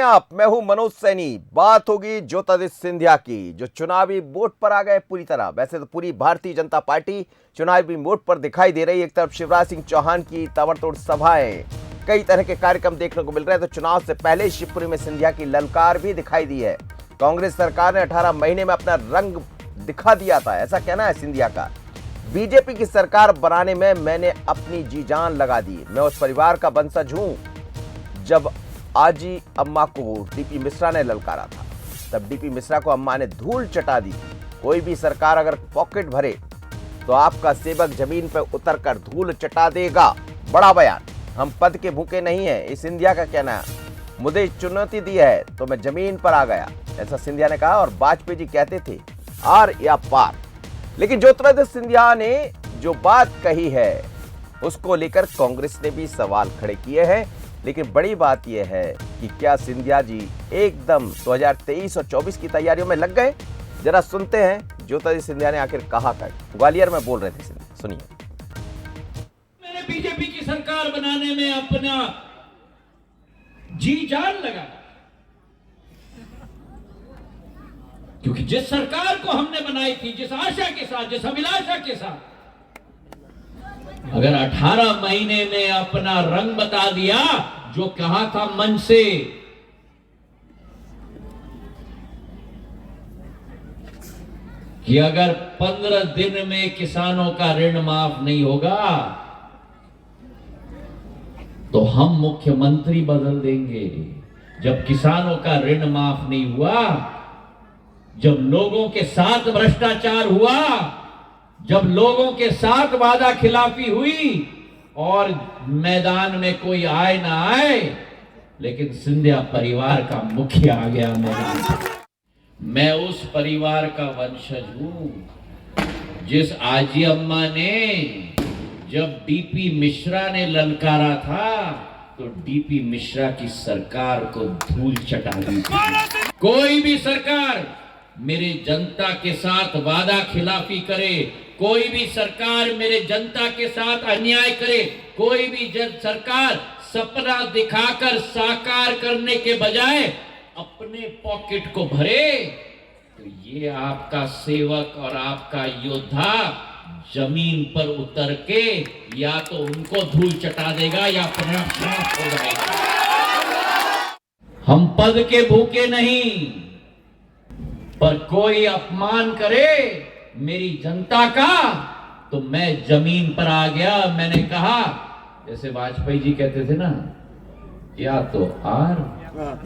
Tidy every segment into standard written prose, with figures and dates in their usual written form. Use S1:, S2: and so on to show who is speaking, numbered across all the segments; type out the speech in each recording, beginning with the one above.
S1: आप, मैं हूं मनोज सैनी। बात होगी ज्योतिरादित्य सिंधिया की, जो चुनावी मोड पर आ गए पूरी तरह। वैसे तो पूरी भारतीय जनता पार्टी चुनावी मोड पर दिखाई दे रही है। एक तरफ शिवराज सिंह चौहान की ताबड़तोड़ सभाएं, कई तरह के कार्यक्रम देखने को मिल रहे हैं, तो चुनाव से पहले शिवपुरी में सिंधिया की ललकार भी दिखाई दी है। कांग्रेस सरकार ने 18 महीने में अपना रंग दिखा दिया था, ऐसा कहना है सिंधिया का। बीजेपी की सरकार बनाने में मैंने अपनी जी जान लगा दी। मैं उस परिवार का वंशज हूं जब आजी अम्मा को डीपी मिश्रा ने ललकारा था, तब डीपी मिश्रा को अम्मा ने धूल चटा दी थी। कोई भी सरकार अगर पॉकेट भरे तो आपका सेवक जमीन पर उतरकर धूल चटा देगा। बड़ा बयान। हम पद के भूखे नहीं हैं, इस सिंधिया का कहना है। मुझे चुनौती दी है तो मैं जमीन पर आ गया, ऐसा सिंधिया ने कहा। और वाजपेयी जी कहते थे आर या पार। लेकिन ज्योतिरादित्य सिंधिया ने जो बात कही है उसको लेकर कांग्रेस ने भी सवाल खड़े किए हैं। लेकिन बड़ी बात यह है कि क्या सिंधिया जी एकदम 2023 और 24 की तैयारियों में लग गए? जरा सुनते हैं ज्योतिरादित्य सिंधिया ने आखिर कहा क्या। ग्वालियर में बोल रहे थे, सुनिए।
S2: मैंने बीजेपी की सरकार बनाने में अपना जी जान लगा, क्योंकि जिस सरकार को हमने बनाई थी, जिस आशा के साथ, जिस अभिलाषा के साथ, अगर 18 महीने में अपना रंग बता दिया, जो कहा था मन से, कि अगर 15 दिन में किसानों का ऋण माफ नहीं होगा तो हम मुख्यमंत्री बदल देंगे। जब किसानों का ऋण माफ नहीं हुआ, जब लोगों के साथ भ्रष्टाचार हुआ, जब लोगों के साथ वादा खिलाफी हुई और मैदान में कोई आए ना आए, लेकिन सिंधिया परिवार का मुखिया आ गया मैदान। मैं उस परिवार का वंशज हूं जिस आजी अम्मा ने जब डीपी मिश्रा ने ललकारा था तो डीपी मिश्रा की सरकार को धूल चटा दी थी। कोई भी सरकार मेरे जनता के साथ वादा खिलाफी करे, कोई भी सरकार मेरे जनता के साथ अन्याय करे, कोई भी सरकार सपना दिखाकर साकार करने के बजाय अपने पॉकेट को भरे, तो ये आपका सेवक और आपका योद्धा जमीन पर उतर के या तो उनको धूल चटा देगा या अपना साफ हो जाएगा। हम पद के भूखे नहीं, पर कोई अपमान करे मेरी जनता का तो मैं जमीन पर आ गया। मैंने कहा, जैसे वाजपेयी जी कहते थे ना, या तो आर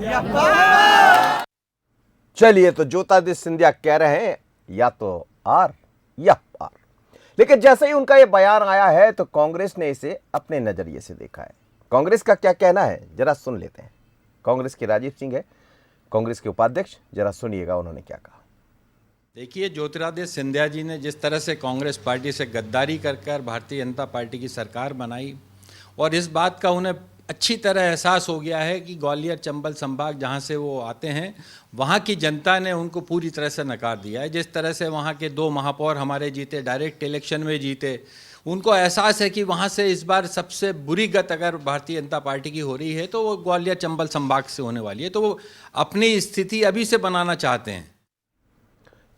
S2: या पार।
S1: चलिए, तो ज्योतिरादित्य सिंधिया कह रहे हैं या तो आर या पार। लेकिन जैसे ही उनका यह बयान आया है तो कांग्रेस ने इसे अपने नजरिए से देखा है। कांग्रेस का क्या कहना है जरा सुन लेते हैं। कांग्रेस के राजीव सिंह है, कांग्रेस के उपाध्यक्ष, जरा सुनिएगा उन्होंने क्या कहा।
S3: देखिए, ज्योतिरादित्य सिंधिया जी ने जिस तरह से कांग्रेस पार्टी से गद्दारी कर भारतीय जनता पार्टी की सरकार बनाई, और इस बात का उन्हें अच्छी तरह एहसास हो गया है कि ग्वालियर चंबल संभाग जहां से वो आते हैं, वहां की जनता ने उनको पूरी तरह से नकार दिया है। जिस तरह से वहां के 2 महापौर हमारे जीते, डायरेक्ट इलेक्शन में जीते, उनको एहसास है कि वहां से इस बार सबसे बुरी गत अगर भारतीय जनता पार्टी की हो रही है तो वो ग्वालियर चंबल संभाग से होने वाली है। तो वो अपनी स्थिति अभी से बनाना चाहते हैं।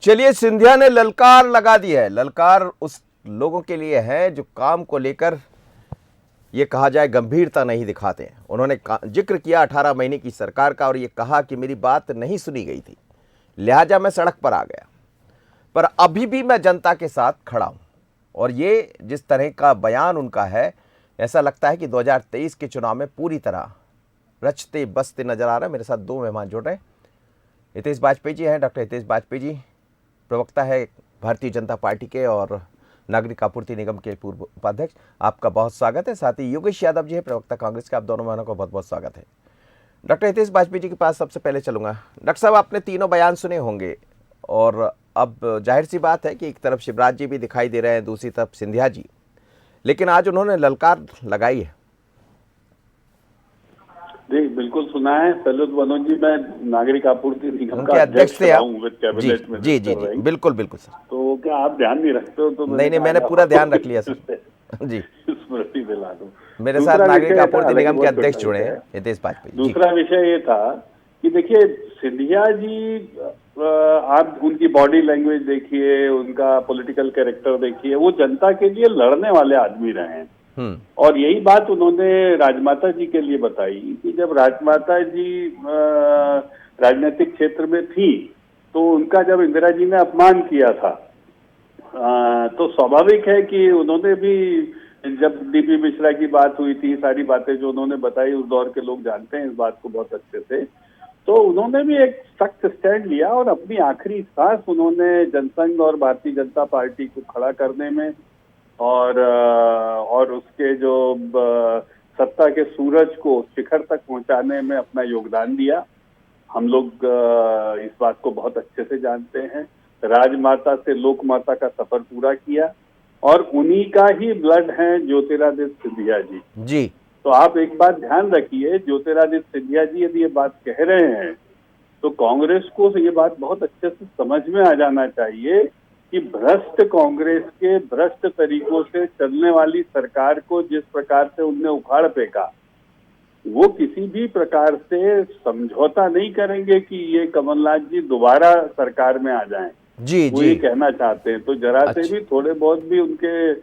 S1: चलिए, सिंधिया ने ललकार लगा दी है। ललकार उस लोगों के लिए है जो काम को लेकर ये कहा जाए गंभीरता नहीं दिखाते हैं। उन्होंने जिक्र किया 18 महीने की सरकार का और ये कहा कि मेरी बात नहीं सुनी गई थी, लिहाजा मैं सड़क पर आ गया, पर अभी भी मैं जनता के साथ खड़ा हूं। और ये जिस तरह का बयान उनका है, ऐसा लगता है कि 2023 के चुनाव में पूरी तरह रचते बसते नजर आ रहे हैं। मेरे साथ 2 मेहमान जुड़ रहे हैं। हितेश वाजपेयी जी हैं, डॉक्टर हितेश वाजपेयी जी प्रवक्ता है भारतीय जनता पार्टी के और नागरिक आपूर्ति निगम के पूर्व उपाध्यक्ष, आपका बहुत स्वागत है। साथ ही योगेश यादव जी है, प्रवक्ता कांग्रेस के। आप दोनों मेहमानों का बहुत बहुत स्वागत है। डॉक्टर हितेश वाजपेयी जी के पास सबसे पहले चलूंगा। डॉक्टर साहब, आपने तीनों बयान सुने होंगे और अब जाहिर सी बात है कि एक तरफ शिवराज जी भी दिखाई दे रहे हैं, दूसरी तरफ सिंधिया जी, लेकिन आज उन्होंने ललकार लगाई है।
S4: जी बिल्कुल सुना है। पहले तो मनोज जी, मैं नागरिक आपूर्ति निगम का
S1: अध्यक्ष थे आप।
S4: कैबिनेट में।
S1: जी जी जी, बिल्कुल बिल्कुल सर।
S4: तो क्या आप ध्यान नहीं रखते हो? तो
S1: नहीं, मैंने पूरा ध्यान रख लिया सर। जी,
S4: स्मृति दिला दो।
S1: मेरे साथ नागरिक आपूर्ति निगम के अध्यक्ष जुड़े हैं हितेश वाजपेयी।
S4: दूसरा विषय ये था कि देखिए सिंधिया जी, आप उनकी बॉडी लैंग्वेज देखिए, उनका पॉलिटिकल कैरेक्टर देखिए, वो जनता के लिए लड़ने वाले आदमी रहे हैं। और यही बात उन्होंने राजमाता जी के लिए बताई कि जब राजमाता जी राजनीतिक क्षेत्र में थी तो उनका जब इंदिरा जी ने अपमान किया था, तो स्वाभाविक है कि उन्होंने भी, जब डीपी मिश्रा की बात हुई थी, सारी बातें जो उन्होंने बताई उस दौर के लोग जानते हैं इस बात को बहुत अच्छे से, तो उन्होंने भी एक सख्त स्टैंड लिया और अपनी आखिरी सांस उन्होंने जनसंघ और भारतीय जनता पार्टी को खड़ा करने में और उसके जो सत्ता के सूरज को शिखर तक पहुंचाने में अपना योगदान दिया। हम लोग इस बात को बहुत अच्छे से जानते हैं। राजमाता से लोक माता का सफर पूरा किया और उन्हीं का ही ब्लड है ज्योतिरादित्य सिंधिया जी।
S1: जी,
S4: तो आप एक बात ध्यान रखिए, ज्योतिरादित्य सिंधिया जी यदि ये बात कह रहे हैं तो कांग्रेस को ये बात बहुत अच्छे से समझ में आ जाना चाहिए कि भ्रष्ट कांग्रेस के भ्रष्ट तरीकों से चलने वाली सरकार को जिस प्रकार से उनने उखाड़ फेंका, वो किसी भी प्रकार से समझौता नहीं करेंगे कि ये कमलनाथ जी दोबारा सरकार में आ जाएं।
S1: जी,
S4: वो ये
S1: जी।
S4: कहना चाहते हैं। तो जरा से भी थोड़े बहुत भी उनके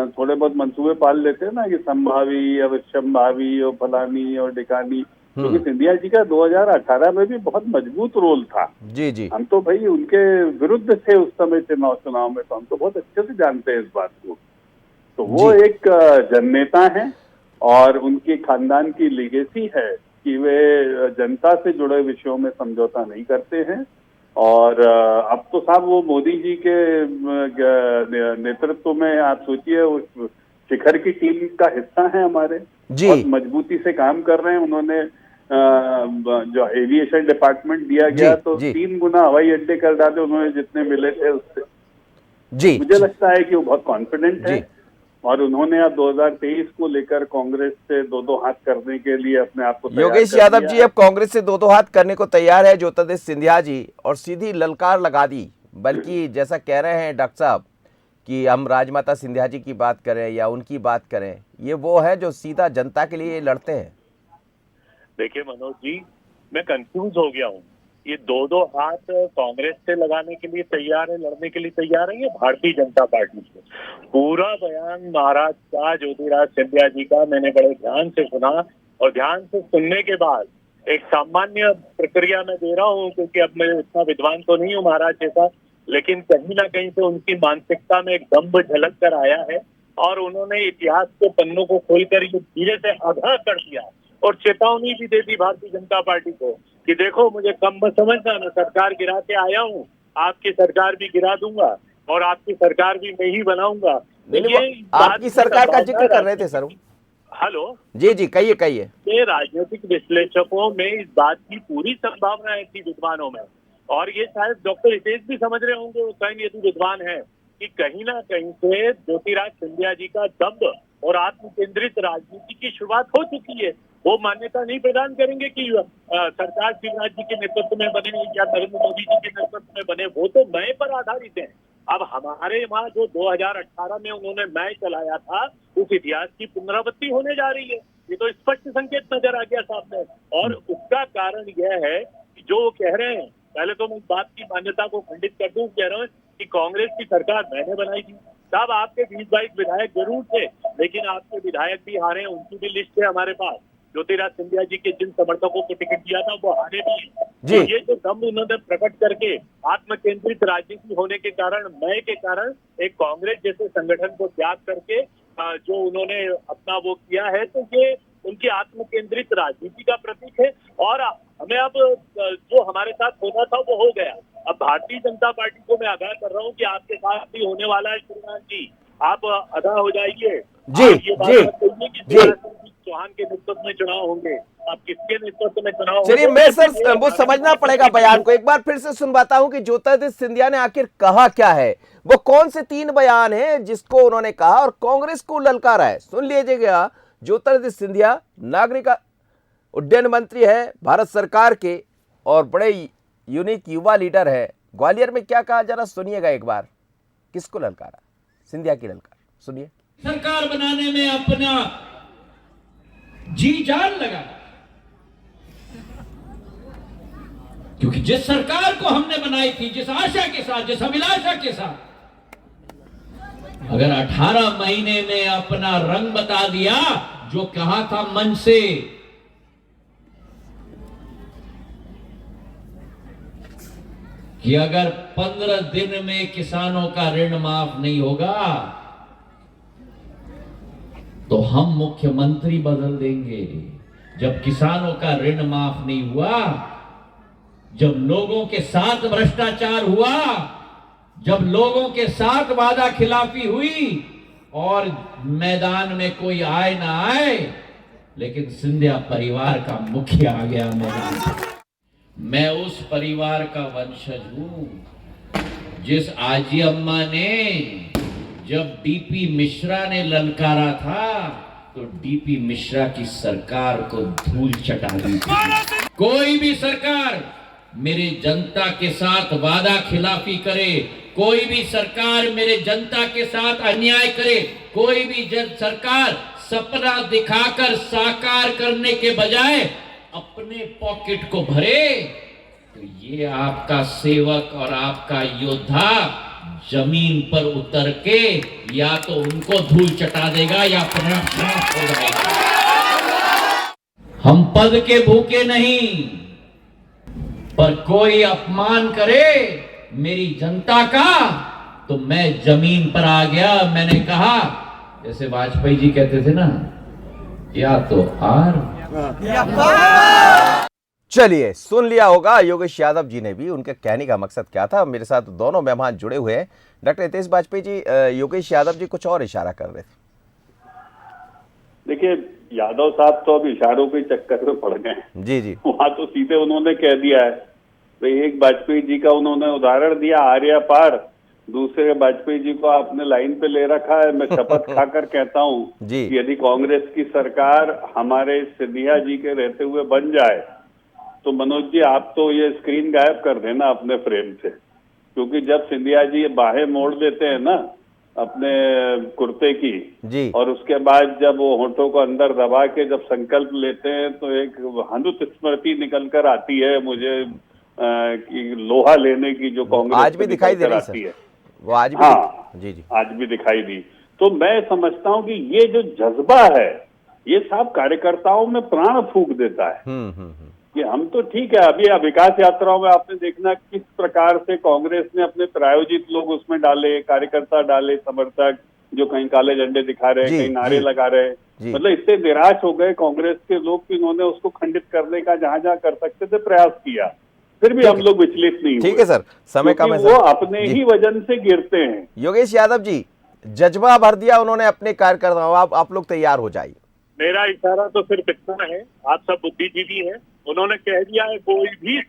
S4: थोड़े बहुत मंसूबे पाल लेते हैं ना कि संभावी, अवश्यंभावी और फलानी और डिकानी, क्योंकि सिंधिया जी का 2018 में भी बहुत मजबूत रोल था।
S1: जी, जी।
S4: हम तो भाई उनके विरुद्ध थे उस समय चुनाव में, तो हम तो बहुत अच्छे से जानते हैं इस बात को। तो वो एक जननेता हैं और उनके खानदान की लीगेसी है कि वे जनता से जुड़े विषयों में समझौता नहीं करते हैं। और अब तो साहब वो मोदी जी के नेतृत्व में आप सोचिए उस शिखर की टीम का हिस्सा है हमारे, बहुत मजबूती से काम कर रहे हैं। उन्होंने जो एविएशन डिपार्टमेंट दिया गया तो 3 गुना हवाई अड्डे कर डाले उन्होंने जितने मिले थे उससे।
S1: जी,
S4: मुझे लगता है कि वो बहुत कॉन्फिडेंट है और उन्होंने अब 2023 को लेकर कांग्रेस से दो हाथ करने के लिए अपने आप को तैयार
S1: योगेश
S4: कर
S1: यादव
S4: लिया
S1: जी
S4: है।
S1: अब कांग्रेस से दो हाथ करने को तैयार है ज्योतिरादित्य सिंधिया जी, और सीधी ललकार लगा दी। बल्कि जैसा कह रहे हैं डॉक्टर साहब कि हम राजमाता सिंधिया जी की बात करें या उनकी बात करें, ये वो है जो सीधा जनता के लिए लड़ते हैं।
S5: देखिए मनोज जी, मैं कंफ्यूज हो गया हूँ। ये दो हाथ कांग्रेस से लगाने के लिए तैयार है, लड़ने के लिए तैयार है, ये भारतीय जनता पार्टी से। पूरा बयान महाराज का, ज्योतिरादित्य सिंधिया जी का मैंने बड़े ध्यान से सुना और ध्यान से सुनने के बाद एक सामान्य प्रक्रिया में दे रहा हूँ, क्योंकि अब मैं इतना विद्वान तो नहीं हूँ महाराज जैसा, लेकिन कहीं ना कहीं से उनकी मानसिकता में एक दम्भ झलक कर आया है और उन्होंने इतिहास के पन्नों को खोलकर ये धीरे से आगाह कर दिया और चेतावनी भी दे दी भारतीय जनता पार्टी को कि देखो मुझे कम मत समझना, मैं सरकार गिरा के आया हूँ, आपकी सरकार भी गिरा दूंगा और आपकी सरकार भी मैं ही बनाऊंगा।
S1: आपकी सरकार का जिक्र कर रहे थे सर।
S5: हेलो
S1: जी जी, कहिए कहिए।
S5: ये राजनीतिक विश्लेषकों में इस बात की पूरी संभावनाएं थी विद्वानों में, और ये शायद डॉक्टर हितेश भी समझ रहे होंगे, वो स्वयं यदि विद्वान है, कि कहीं ना कहीं से ज्योतिरादित्य सिंधिया जी का दम्भ और आत्म केंद्रित राजनीति की शुरुआत हो चुकी है। वो मान्यता नहीं प्रदान करेंगे कि सरकार शिवराज जी के नेतृत्व में बने या नरेंद्र मोदी जी के नेतृत्व में बने, वो तो मैं पर आधारित है। अब हमारे वहाँ जो 2018 में उन्होंने मैं चलाया था, उस इतिहास की पुनरावृत्ति होने जा रही है। ये तो स्पष्ट संकेत नजर आ गया सामने, और उसका कारण यह है कि जो वो कह रहे हैं, पहले तो मैं इस बात की मान्यता को खंडित कर दूं, कह रहा हूँ कि कांग्रेस की सरकार मैंने बनाई थी। साहब आपके 20-22 विधायक जरूर थे, लेकिन आपके विधायक भी हारे, उनकी भी लिस्ट है हमारे पास। ज्योतिरादित्य सिंधिया जी के जिन समर्थकों को टिकट दिया था वो हारे भी हैं। तो ये जो दम उन्होंने प्रकट करके आत्म केंद्रित राजनीति होने के कारण, मैं के कारण एक कांग्रेस जैसे संगठन को त्याग करके जो उन्होंने अपना वो किया है, तो ये उनकी आत्म केंद्रित राजनीति का प्रतीक है। और हमें अब जो हमारे साथ होना था वो हो गया। अब भारतीय जनता पार्टी को मैं आगाह कर रहा हूँ कि आपके साथ भी होने वाला है श्रीमान जी, आप अदा हो जाइए।
S1: जी
S5: चौहान के नेतृत्व में चुनाव होंगे, आप किसके नेतृत्व में चुनाव होंगे?
S1: चलिए मैं सर वो समझना पड़ेगा बयान को, एक बार फिर से सुनवाता हूं कि ज्योतिरादित्य सिंधिया ने आखिर कहा क्या है। वो कौन से 3 बयान हैं जिसको उन्होंने कहा और कांग्रेस को ललकारा है। सुन लीजिएगा। ज्योतिरादित्य सिंधिया नागरिक उड्डयन मंत्री है भारत सरकार के और बड़े यूनिक युवा लीडर है। ग्वालियर में क्या कहा जरा सुनिएगा एक बार। किसको ललकारा? सिंधिया की ललकार सुनिए।
S2: सरकार बनाने में अपना जी जान लगा, क्योंकि जिस सरकार को हमने बनाई थी, जिस आशा के साथ, जिस अभिलाषा के साथ, अगर 18 महीने में अपना रंग बता दिया, जो कहा था मन से कि अगर 15 दिन में किसानों का ऋण माफ नहीं होगा तो हम मुख्यमंत्री बदल देंगे। जब किसानों का ऋण माफ नहीं हुआ, जब लोगों के साथ भ्रष्टाचार हुआ, जब लोगों के साथ वादा खिलाफी हुई और मैदान में कोई आए ना आए, लेकिन सिंधिया परिवार का मुखिया आ गया मैदान में। मैं उस परिवार का वंशज हूं जिस आजी अम्मा ने जब डीपी मिश्रा ने ललकारा था तो डीपी मिश्रा की सरकार को धूल चटा दी थी। कोई भी सरकार मेरे जनता के साथ वादा खिलाफी करे, कोई भी सरकार मेरे जनता के साथ अन्याय करे, कोई भी सरकार सपना दिखाकर साकार करने के बजाय अपने पॉकेट को भरे, तो ये आपका सेवक और आपका योद्धा जमीन पर उतर के या तो उनको धूल चटा देगा या अपना साफ हो जाएगा। हम पद के भूखे नहीं, पर कोई अपमान करे मेरी जनता का तो मैं जमीन पर आ गया। मैंने कहा, जैसे वाजपेयी जी कहते थे ना, या तो आर।
S1: चलिए, सुन लिया होगा योगेश यादव जी ने भी, उनके कहने का मकसद क्या था। मेरे साथ दोनों मेहमान जुड़े हुए हैं। डॉक्टर हितेश वाजपेयी जी, योगेश यादव जी कुछ और इशारा कर रहे थे।
S4: देखिए, यादव साहब तो अब इशारों के चक्कर में पड़ गए हैं।
S1: जी जी,
S4: वहां तो सीधे उन्होंने कह दिया है। तो एक वाजपेयी जी का उन्होंने उदाहरण दिया, आर्या पार। दूसरे वाजपेयी जी को आपने लाइन पे ले रखा है। मैं शपथ खाकर कहता हूं
S1: जी।
S4: कि यदि कांग्रेस की सरकार हमारे सिंधिया जी के रहते हुए बन जाए तो मनोज जी आप तो ये स्क्रीन गायब कर देना अपने फ्रेम से, क्योंकि जब सिंधिया जी बाहें मोड़ देते हैं ना अपने कुर्ते की
S1: जी,
S4: और उसके बाद जब वो होठों को अंदर दबा के जब संकल्प लेते हैं तो एक हनुत स्मृति निकल कर आती है मुझे कि लोहा लेने की, जो कांग्रेस
S1: आज भी दिखाई दे रही
S4: आती है।
S1: वो आज भी।
S4: हाँ,
S1: जी जी,
S4: आज भी दिखाई दी। तो मैं समझता हूं कि ये जो जज्बा है ये सब कार्यकर्ताओं में प्राण फूंक देता है कि हम तो ठीक है। अभी विकास यात्राओं में आपने देखना किस प्रकार से कांग्रेस ने अपने प्रायोजित लोग उसमें डाले, कार्यकर्ता डाले, समर्थक जो कहीं काले झंडे दिखा रहे हैं, कहीं नारे लगा रहे हैं। मतलब इतने निराश हो गए कांग्रेस के लोग कि उन्होंने उसको खंडित करने का जहां जहां कर सकते थे प्रयास किया, फिर भी हम लोग विचलित नहीं हुए।
S1: ठीक है सर, समय कम है सर।
S4: वो अपने ही वजन से गिरते हैं।
S1: योगेश यादव जी, जज्बा भर दिया उन्होंने अपने कार्यकर्ताओं। आप लोग तैयार हो जाइए।
S5: मेरा इशारा तो सिर्फ इतना है, आप सब बुद्धिजीवी हैं, उन्होंने कह दिया है कोई भी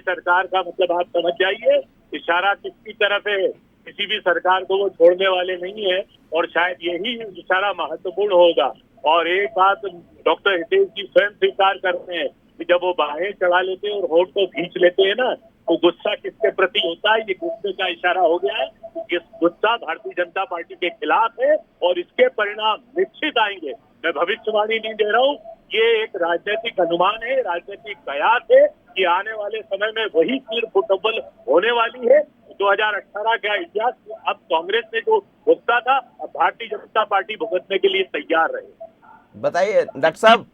S5: सरकार का मतलब आप समझ जाइए इशारा किसकी तरफ है। किसी भी सरकार को वो छोड़ने वाले नहीं है और शायद यही इशारा महत्वपूर्ण होगा। और एक बात डॉक्टर हितेश जी स्वयं स्वीकार करते हैं कि जब वो बाहें चढ़ा लेते हैं और होठ को खींच लेते हैं ना, तो गुस्सा किसके प्रति होता है, ये गुस्से का इशारा हो गया है। ये गुस्सा भारतीय जनता पार्टी के खिलाफ है और इसके परिणाम निश्चित आएंगे। मैं भविष्यवाणी नहीं दे रहा हूँ, ये एक राजनीतिक अनुमान है, राजनीतिक कयास है कि आने वाले समय में वही तीर फुटबॉल होने वाली है। 2018 का इतिहास अब कांग्रेस ने जो भुगता था, अब भारतीय जनता पार्टी भुगतने के लिए तैयार रहे।
S1: बताइए डॉक्टर साहब।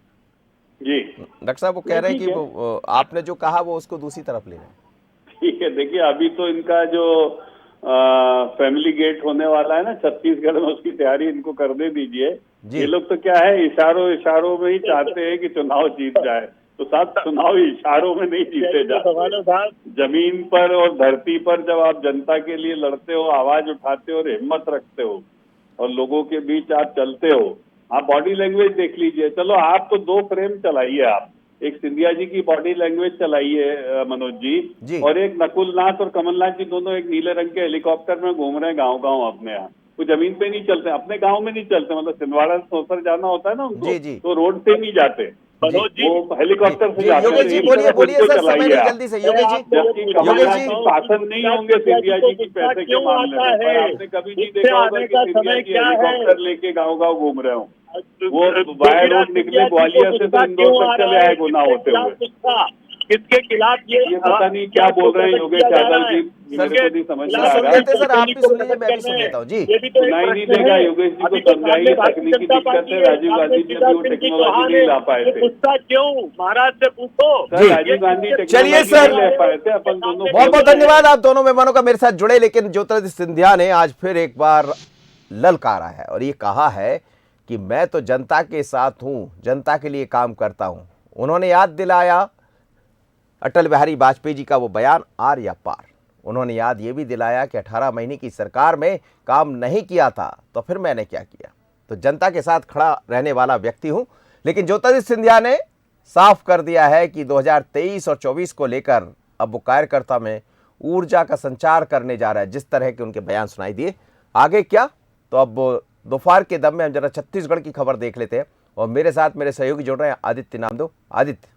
S4: जी
S1: डॉक्टर साहब वो कह रहे हैं कि वो आपने जो कहा वो उसको दूसरी तरफ ले रहे हैं।
S4: ठीक है, देखिए अभी तो इनका जो फैमिली गेट होने वाला है ना छत्तीसगढ़ में, उसकी तैयारी इनको करने दीजिए। ये लोग तो क्या है, इशारों में ही चाहते हैं कि चुनाव जीत जाए। तो साहब, चुनाव इशारों में नहीं जीते जाते। जमीन पर और धरती पर जब आप जनता के लिए लड़ते हो, आवाज उठाते हो और हिम्मत रखते हो और लोगों के बीच आप चलते हो, आप बॉडी लैंग्वेज देख लीजिए। चलो आप तो 2 फ्रेम चलाइए, आप एक सिंधिया जी की बॉडी लैंग्वेज चलाइए मनोज जी, और एक नकुलनाथ और कमलनाथ जी दोनों एक नीले रंग के हेलीकॉप्टर में घूम रहे हैं गांव अपने यहाँ। वो जमीन पे नहीं चलते, अपने गांव में नहीं चलते, मतलब छिंदवाड़ा सोसर जाना होता है ना उनको, तो रोड से नहीं जाते, मनोज जी वो हेलीकॉप्टर से जाते हैं।
S1: योगेश जी बोलिए सर, समय नहीं, जल्दी से योगेश जी।
S4: जबकि कमलनाथ जी शासन नहीं होंगे सिंधिया जी की पैसे के मामले में, पर आपने कभी नहीं देखा होगा कि सिंधिया जी हेलीकॉप्टर लेके गाँव घूम रहे हो। वो बाय रोड निकले ग्वालियर से तो इंदौर तक चले आए गुना होते हुए।
S5: किसके खिलाफ
S4: ये पता नहीं क्या बोल रहे हैं योगेश यादव जी, मेरे को नहीं समझ में आ
S1: सुन
S4: रहा
S1: लेते सर, आप भी सुन लीजिए, मैं भी सुन लेता हूँ जी।
S4: सुनाई नहीं देगा योगेश जी को, समझाइए तकनीकी दिक्कत है। राजीव गांधी जी भी वो टेक्नोलॉजी नहीं ला पाए थे।
S5: गुस्सा क्यों, महाराज से पूछो।
S4: सर राजीव गांधी
S1: चलिए
S4: टेक्नोलॉजी
S1: सर,
S4: नहीं ले पाए थे, अपन दोनों
S1: बहुत बहुत धन्यवाद आप दोनों मेहमानों का मेरे साथ जुड़े। लेकिन ज्योतिरादित्य सिंधिया ने आज फिर एक बार ललकारा है और ये कहा है कि मैं तो जनता के साथ हूं, जनता के लिए काम करता हूं। उन्होंने याद दिलाया अटल बिहारी वाजपेयी जी का वो बयान आर या पार। उन्होंने याद ये भी दिलाया कि 18 महीने की सरकार में काम नहीं किया था तो फिर मैंने क्या किया। तो जनता के साथ खड़ा रहने वाला व्यक्ति हूं। लेकिन ज्योतिरादित्य सिंधिया ने साफ कर दिया है कि 2023 और 24 को लेकर अब वो कार्यकर्ता में ऊर्जा का संचार करने जा रहा है, जिस तरह के उनके बयान सुनाई दिए। आगे क्या, तो अब दोपहर के दम में हम जरा छत्तीसगढ़ की खबर देख लेते हैं और मेरे साथ मेरे सहयोगी जुड़ रहे हैं आदित्य नामदेव। आदित्य।